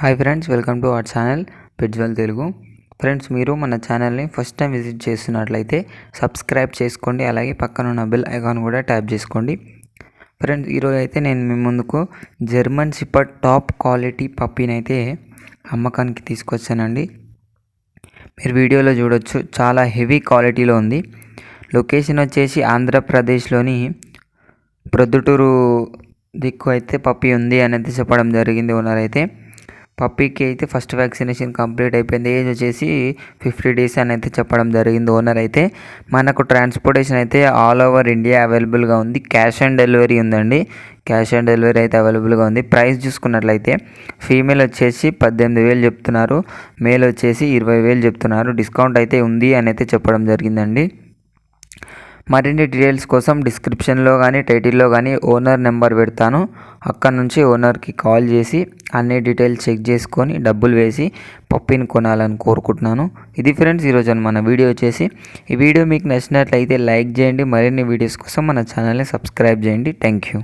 Hi friends, welcome to our channel పెట్జ్వెల్ Telugu. Friends, మీరు మన ఛానల్ని ఫస్ట్ టైం విజిట్ చేస్తున్నట్లయితే సబ్స్క్రైబ్ చేసుకోండి, అలాగే పక్కన ఉన్న బెల్ ఐకాన్ కూడా ట్యాప్ చేసుకోండి. ఫ్రెండ్స్, ఈరోజు అయితే నేను మీ ముందుకు జర్మన్ షెపర్డ్ టాప్ క్వాలిటీ పప్పీని అయితే అమ్మకానికి తీసుకొచ్చానండి. మీరు వీడియోలో చూడొచ్చు, చాలా హెవీ క్వాలిటీలో ఉంది. లొకేషన్ వచ్చేసి ఆంధ్రప్రదేశ్లోని ప్రొద్దుటూరు దిక్కు అయితే పప్పీ ఉంది అని అయితే చెప్పడం జరిగింది ఓనర్ అయితే. పప్పీకి అయితే ఫస్ట్ వ్యాక్సినేషన్ కంప్లీట్ అయిపోయింది. ఏజ్ వచ్చేసి 50 days అని అయితే చెప్పడం జరిగింది ఓనర్ అయితే. మనకు ట్రాన్స్పోర్టేషన్ అయితే ఆల్ ఓవర్ ఇండియా అవైలబుల్గా ఉంది. క్యాష్ ఆన్ డెలివరీ ఉందండి. క్యాష్ ఆన్ డెలివరీ అయితే అవైలబుల్గా ఉంది. ప్రైస్ చూసుకున్నట్లయితే ఫీమేల్ వచ్చేసి 18,000 చెప్తున్నారు, మేల్ వచ్చేసి 20,000 చెప్తున్నారు. డిస్కౌంట్ అయితే ఉంది అని అయితే చెప్పడం జరిగిందండి. మరిన్ని డీటెయిల్స్ కోసం డిస్క్రిప్షన్లో కానీ టైటిల్లో కానీ ఓనర్ నెంబర్ పెడతాను. అక్కడ నుంచి ఓనర్కి కాల్ చేసి అన్ని డీటెయిల్స్ చెక్ చేసుకొని డబ్బులు వేసి పప్పీని కొనాలని కోరుకుంటున్నాను. ఇది ఫ్రెండ్స్ ఈరోజు మన వీడియో వచ్చేసి. ఈ వీడియో మీకు నచ్చినట్లయితే లైక్ చేయండి. మరిన్ని వీడియోస్ కోసం మన ఛానల్ని సబ్స్క్రైబ్ చేయండి. Thank you.